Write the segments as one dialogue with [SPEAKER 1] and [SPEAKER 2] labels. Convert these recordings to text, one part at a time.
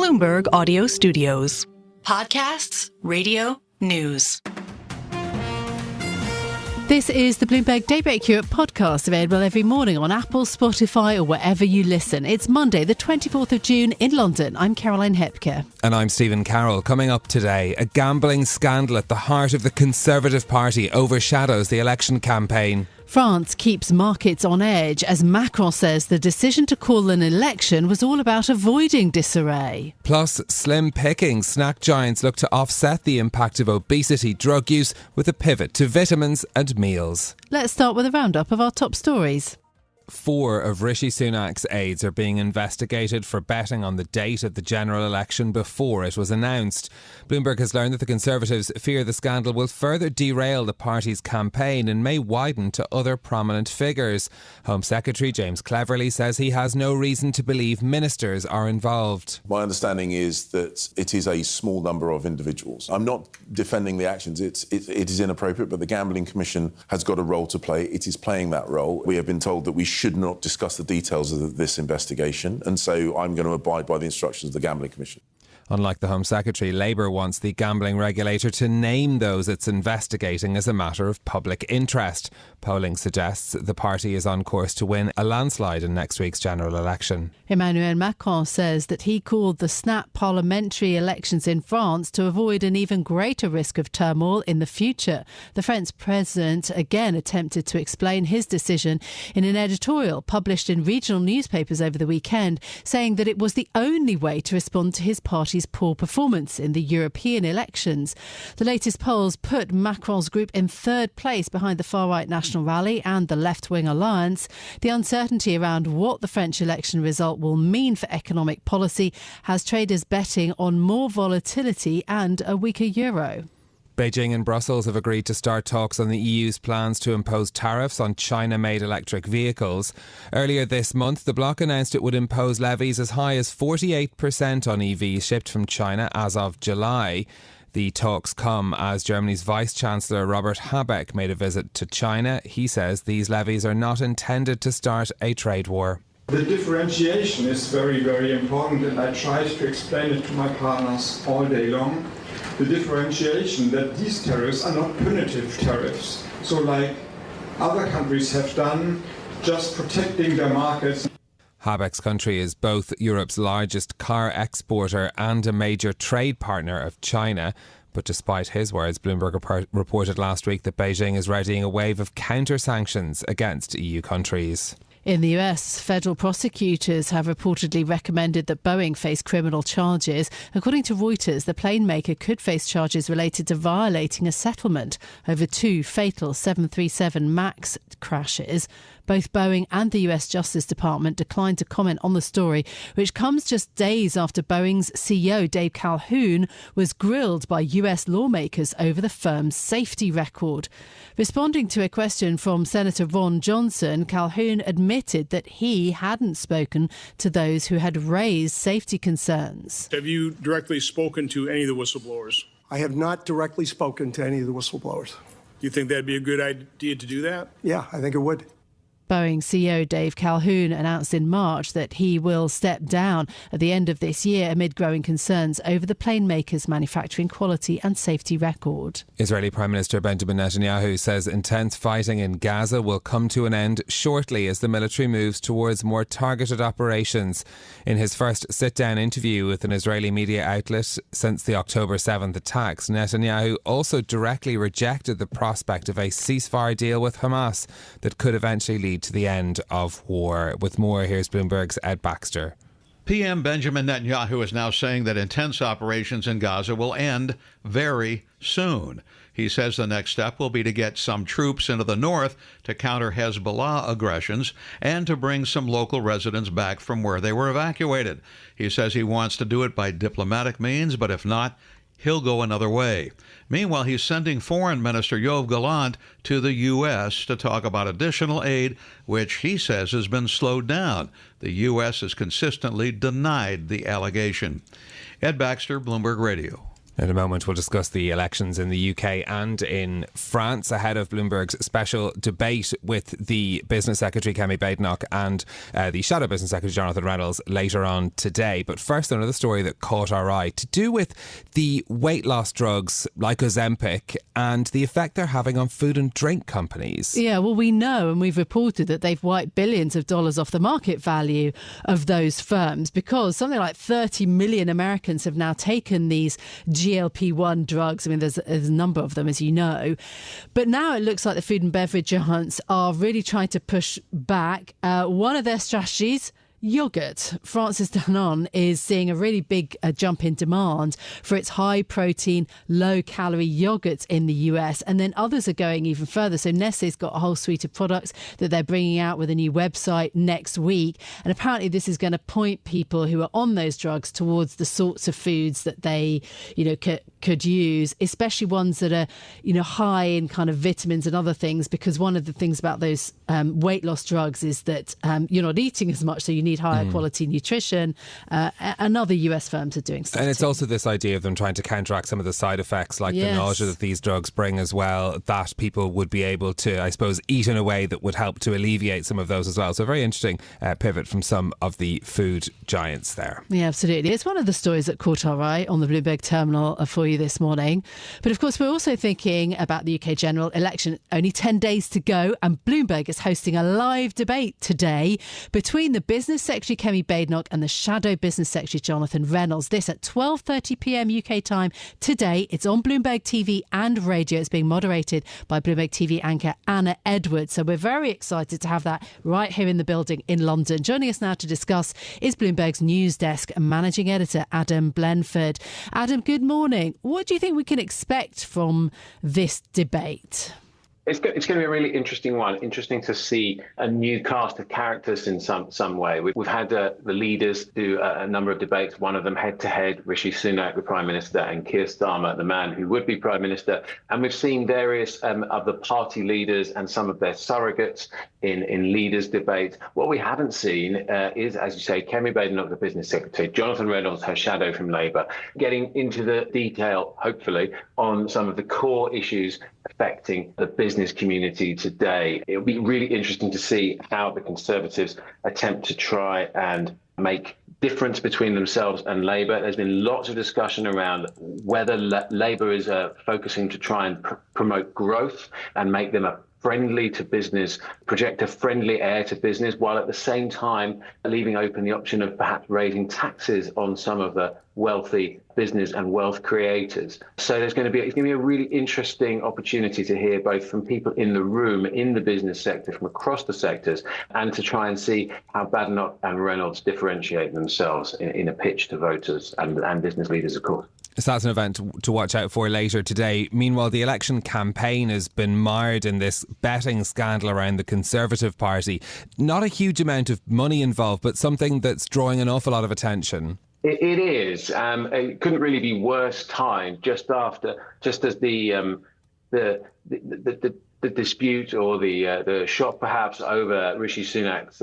[SPEAKER 1] Bloomberg Audio Studios. Podcasts, radio, news.
[SPEAKER 2] This is the Bloomberg Daybreak Europe podcast, available every morning on Apple, Spotify or wherever you listen. It's Monday, the 24th of June in London. I'm Caroline Hepker.
[SPEAKER 3] And I'm Stephen Carroll. Coming up today, a gambling scandal at the heart of the Conservative Party overshadows the election campaign.
[SPEAKER 2] France keeps markets on edge as Macron says the decision to call an election was all about avoiding disarray.
[SPEAKER 3] Plus, slim pickings. Snack giants look to offset the impact of obesity drug use with a pivot to vitamins and meals.
[SPEAKER 2] Let's start with a roundup of our top stories.
[SPEAKER 3] 4 of Rishi Sunak's aides are being investigated for betting on the date of the general election before it was announced. Bloomberg has learned that the Conservatives fear the scandal will further derail the party's campaign and may widen to other prominent figures. Home Secretary James Cleverly says he has no reason to believe ministers are involved.
[SPEAKER 4] My understanding is that it is a small number of individuals. I'm not defending the actions. It is inappropriate, but the Gambling Commission has got a role to play. It is playing that role. We have been told that we should not discuss the details of this investigation, and so I'm going to abide by the instructions of the Gambling Commission.
[SPEAKER 3] Unlike the Home Secretary, Labour wants the gambling regulator to name those it's investigating as a matter of public interest. Polling suggests the party is on course to win a landslide in next week's general election.
[SPEAKER 2] Emmanuel Macron says that he called the snap parliamentary elections in France to avoid an even greater risk of turmoil in the future. The French president again attempted to explain his decision in an editorial published in regional newspapers over the weekend, saying that it was the only way to respond to his party's poor performance in the European elections. The latest polls put Macron's group in third place behind the far-right National Rally and the left-wing Alliance. The uncertainty around what the French election result will mean for economic policy has traders betting on more volatility and a weaker euro.
[SPEAKER 3] Beijing and Brussels have agreed to start talks on the EU's plans to impose tariffs on China-made electric vehicles. Earlier this month, the bloc announced it would impose levies as high as 48% on EVs shipped from China as of July. The talks come as Germany's Vice-Chancellor Robert Habeck made a visit to China. He says these levies are not intended to start a trade war.
[SPEAKER 5] The differentiation is very, very important, and I tried to explain it to my partners all day long. The differentiation that these tariffs are not punitive tariffs. So like other countries have done, just protecting their markets.
[SPEAKER 3] Habeck's country is both Europe's largest car exporter and a major trade partner of China. But despite his words, Bloomberg reported last week that Beijing is readying a wave of counter-sanctions against EU countries.
[SPEAKER 2] In the US, federal prosecutors have reportedly recommended that Boeing face criminal charges. According to Reuters, the plane maker could face charges related to violating a settlement over 2 fatal 737 MAX crashes. Both Boeing and the US Justice Department declined to comment on the story, which comes just days after Boeing's CEO, Dave Calhoun, was grilled by US lawmakers over the firm's safety record. Responding to a question from Senator Ron Johnson, Calhoun admitted that he hadn't spoken to those who had raised safety concerns.
[SPEAKER 6] Have you directly spoken to any of the whistleblowers?
[SPEAKER 7] I have not directly spoken to any of the whistleblowers.
[SPEAKER 6] Do you think that'd be a good idea to do that?
[SPEAKER 7] Yeah, I think it would.
[SPEAKER 2] Boeing CEO Dave Calhoun announced in March that he will step down at the end of this year amid growing concerns over the plane maker's manufacturing quality and safety record.
[SPEAKER 3] Israeli Prime Minister Benjamin Netanyahu says intense fighting in Gaza will come to an end shortly as the military moves towards more targeted operations. In his first sit-down interview with an Israeli media outlet since the October 7th attacks, Netanyahu also directly rejected the prospect of a ceasefire deal with Hamas that could eventually lead to the end of war. With more, here's Bloomberg's Ed Baxter.
[SPEAKER 8] PM Benjamin Netanyahu is now saying that intense operations in Gaza will end very soon. He says the next step will be to get some troops into the north to counter Hezbollah aggressions and to bring some local residents back from where they were evacuated. He says he wants to do it by diplomatic means, but if not, he'll go another way. Meanwhile, he's sending Foreign Minister Yoav Gallant to the U.S. to talk about additional aid, which he says has been slowed down. The U.S. has consistently denied the allegation. Ed Baxter, Bloomberg Radio.
[SPEAKER 3] In a moment, we'll discuss the elections in the UK and in France ahead of Bloomberg's special debate with the Business Secretary, Kemi Badenoch, and the Shadow Business Secretary, Jonathan Reynolds, later on today. But first, another story that caught our eye to do with the weight loss drugs like Ozempic and the effect they're having on food and drink companies.
[SPEAKER 2] Yeah, well, we know, and we've reported that they've wiped billions of dollars off the market value of those firms because something like 30 million Americans have now taken these GLP-1 drugs. I mean, there's a number of them, as you know. But now it looks like the food and beverage giants are really trying to push back. One of their strategies, yogurt. France's Danone is seeing a really big jump in demand for its high protein, low calorie yogurts in the US. And then others are going even further. So Nestle's got a whole suite of products that they're bringing out with a new website next week. And apparently this is going to point people who are on those drugs towards the sorts of foods that they, could use, especially ones that are, high in kind of vitamins and other things, because one of the things about those weight loss drugs is that you're not eating as much, so you need higher quality nutrition, and other US firms are doing stuff.
[SPEAKER 3] And it's
[SPEAKER 2] too.
[SPEAKER 3] also this idea of them trying to counteract some of the side effects, like the nausea that these drugs bring as well, that people would be able to, I suppose, eat in a way that would help to alleviate some of those as well. So a very interesting pivot from some of the food giants there.
[SPEAKER 2] Yeah, absolutely. It's one of the stories that caught our eye on the Bloomberg terminal for you this morning. But of course, we're also thinking about the UK general election. Only 10 days to go, and Bloomberg is hosting a live debate today between the Business Secretary Kemi Badenoch and the Shadow Business Secretary Jonathan Reynolds. This at 12:30 p.m. UK time today. It's on Bloomberg TV and radio. It's being moderated by Bloomberg TV anchor Anna Edwards. So we're very excited to have that right here in the building in London. Joining us now to discuss is Bloomberg's news desk managing editor Adam Blenford. Adam, good morning. What do you think we can expect from this debate?
[SPEAKER 9] It's going to be a really interesting one. Interesting to see a new cast of characters in some way. We've had the leaders do a number of debates, one of them head-to-head, Rishi Sunak, the Prime Minister, and Keir Starmer, the man who would be Prime Minister. And we've seen various of the party leaders and some of their surrogates in leaders' debate. What we haven't seen is, as you say, Kemi Badenoch, the Business Secretary, Jonathan Reynolds, her shadow from Labour, getting into the detail, hopefully, on some of the core issues affecting the business community today. It'll be really interesting to see how the Conservatives attempt to try and make difference between themselves and Labour. There's been lots of discussion around whether Labour is focusing to try and promote growth and make them a friendly to business, project a friendly air to business, while at the same time leaving open the option of perhaps raising taxes on some of the wealthy business and wealth creators. So it's going to be a really interesting opportunity to hear both from people in the room, in the business sector, from across the sectors, and to try and see how Badenoch and Reynolds differentiate themselves in a pitch to voters and business leaders, of course.
[SPEAKER 3] So that's an event to watch out for later today. Meanwhile, the election campaign has been mired in this betting scandal around the Conservative Party. Not a huge amount of money involved, but something that's drawing an awful lot of attention.
[SPEAKER 9] It is. It couldn't really be worse timed just as the dispute or the shock perhaps over Rishi Sunak's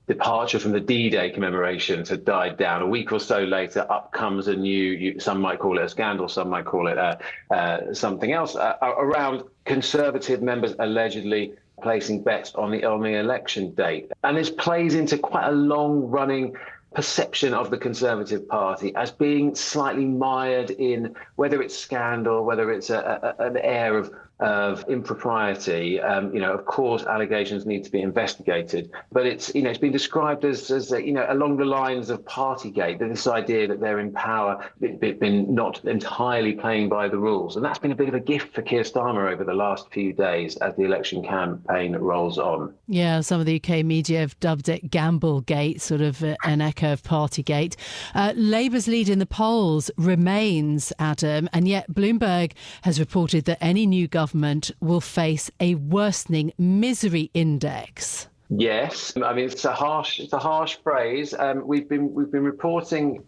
[SPEAKER 9] departure from the D-Day commemorations had died down. A week or so later, up comes a new, some might call it a scandal, some might call it something else, around Conservative members allegedly placing bets on the election date. And this plays into quite a long-running perception of the Conservative Party as being slightly mired in whether it's scandal, whether it's an air of impropriety. Of course, allegations need to be investigated, but it's been described as along the lines of Partygate, this idea that they're in power, been not entirely playing by the rules. And that's been a bit of a gift for Keir Starmer over the last few days as the election campaign rolls on.
[SPEAKER 2] Yeah, some of the UK media have dubbed it Gamblegate, sort of an echo of Partygate. Labour's lead in the polls remains, Adam, and yet Bloomberg has reported that any new government will face a worsening misery index.
[SPEAKER 9] Yes, I mean it's a harsh phrase. We've been reporting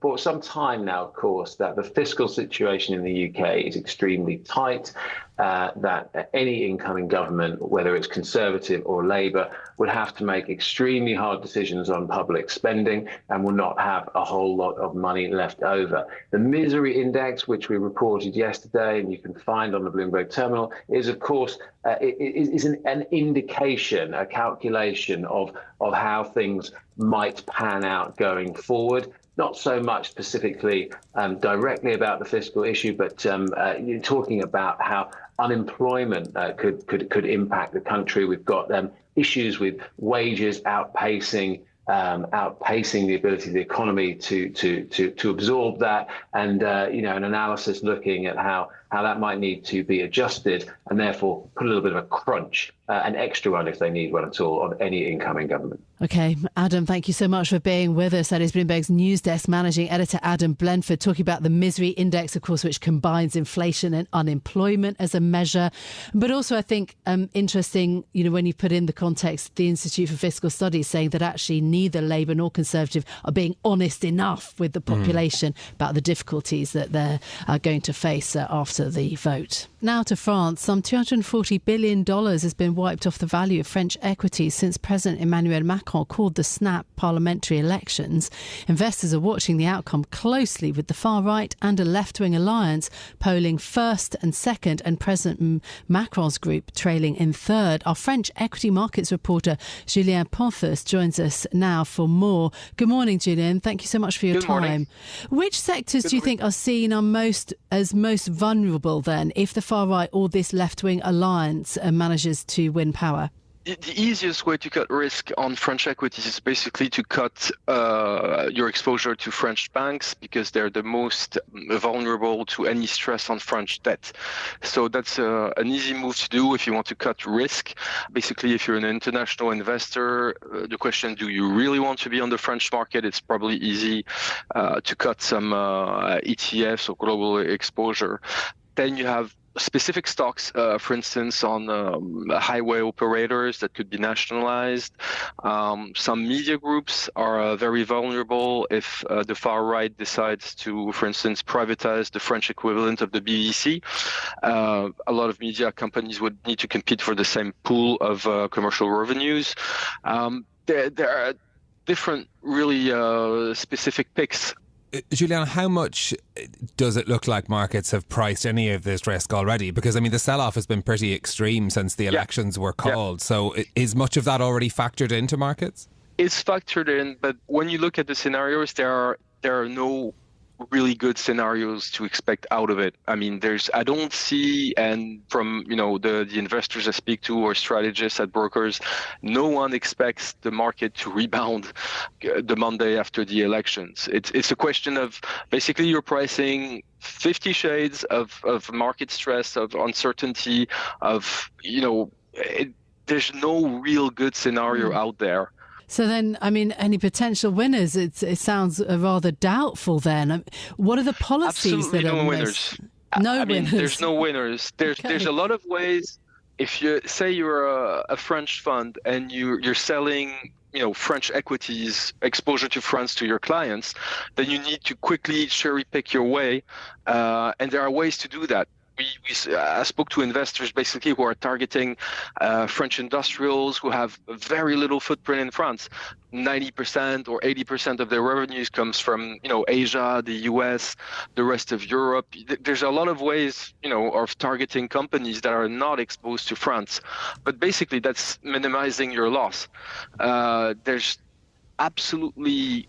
[SPEAKER 9] for some time now, of course, that the fiscal situation in the UK is extremely tight, that any incoming government, whether it's Conservative or Labour, would have to make extremely hard decisions on public spending and will not have a whole lot of money left over. The misery index, which we reported yesterday and you can find on the Bloomberg terminal, is, of course, is an indication, a calculation of how things might pan out going forward. Not so much specifically directly about the fiscal issue, but you're talking about how unemployment could impact the country. We've got issues with wages outpacing the ability of the economy to absorb that, and an analysis looking at how that might need to be adjusted, and therefore put a little bit of a crunch, an extra one if they need one at all, on any incoming government.
[SPEAKER 2] OK, Adam, thank you so much for being with us. That is Bloomberg's news desk managing editor Adam Blenford, talking about the misery index, of course, which combines inflation and unemployment as a measure. But also, I think, interesting, when you put in the context, the Institute for Fiscal Studies saying that actually neither Labour nor Conservative are being honest enough with the population about the difficulties that they're going to face after the vote. Now to France. Some $240 billion has been wiped off the value of French equities since President Emmanuel Macron called the snap parliamentary elections. Investors are watching the outcome closely, with the far right and a left-wing alliance polling first and second, and President Macron's group trailing in third. Our French equity markets reporter Julien Ponthus joins us now for more. Good morning, Julien. Thank you so much for your time. Morning. Which sectors do you think are seen as most vulnerable then, if the far right or this left-wing alliance manages to win power?
[SPEAKER 10] The easiest way to cut risk on French equities is basically to cut your exposure to French banks, because they're the most vulnerable to any stress on French debt. So that's an easy move to do if you want to cut risk. Basically, if you're an international investor, the question, do you really want to be on the French market? It's probably easy to cut some ETFs or global exposure. Then you have specific stocks, for instance, on highway operators that could be nationalized. Some media groups are very vulnerable if the far right decides to, for instance, privatize the French equivalent of the BBC. A lot of media companies would need to compete for the same pool of commercial revenues. There are different, really specific picks.
[SPEAKER 3] Julien, how much does it look like markets have priced any of this risk already? Because, the sell-off has been pretty extreme since the elections were called. So is much of that already factored into markets?
[SPEAKER 10] It's factored in, but when you look at the scenarios, there are no really good scenarios to expect out of it. I don't see, and from the investors I speak to or strategists at brokers, no one expects the market to rebound the Monday after the elections. It's a question of basically you're pricing 50 shades of market stress, of uncertainty, of there's no real good scenario out there.
[SPEAKER 2] So then, any potential winners? It sounds rather doubtful then. What are the policies
[SPEAKER 10] Absolutely
[SPEAKER 2] that are
[SPEAKER 10] no winners?
[SPEAKER 2] No winners.
[SPEAKER 10] There's no winners. There's a lot of ways. If you say you're a French fund and you're selling French equities, exposure to France to your clients, then you need to quickly cherry pick your way, and there are ways to do that. I spoke to investors basically who are targeting French industrials who have very little footprint in France. 90% or 80% of their revenues comes from Asia, the US, the rest of Europe. There's a lot of ways of targeting companies that are not exposed to France, but basically that's minimizing your loss. There's absolutely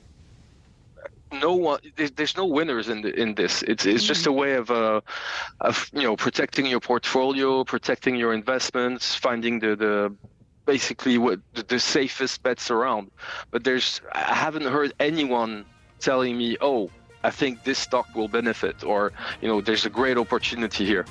[SPEAKER 10] no one. There's no winners in this. It's just a way of protecting your portfolio, protecting your investments, finding the basically what the safest bets around. But I haven't heard anyone telling me, oh, I think this stock will benefit, or there's a great opportunity here.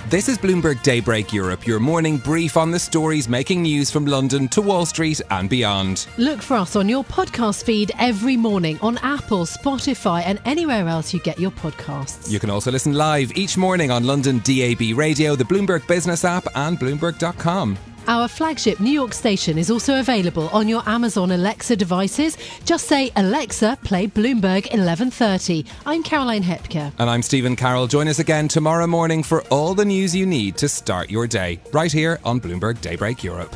[SPEAKER 3] This is Bloomberg Daybreak Europe, your morning brief on the stories making news from London to Wall Street and beyond.
[SPEAKER 2] Look for us on your podcast feed every morning on Apple, Spotify and anywhere else you get your podcasts.
[SPEAKER 3] You can also listen live each morning on London DAB Radio, the Bloomberg Business app and Bloomberg.com.
[SPEAKER 2] Our flagship New York station is also available on your Amazon Alexa devices. Just say, Alexa, play Bloomberg 1130. I'm Caroline Hepker.
[SPEAKER 3] And I'm Stephen Carroll. Join us again tomorrow morning for all the news you need to start your day, right here on Bloomberg Daybreak Europe.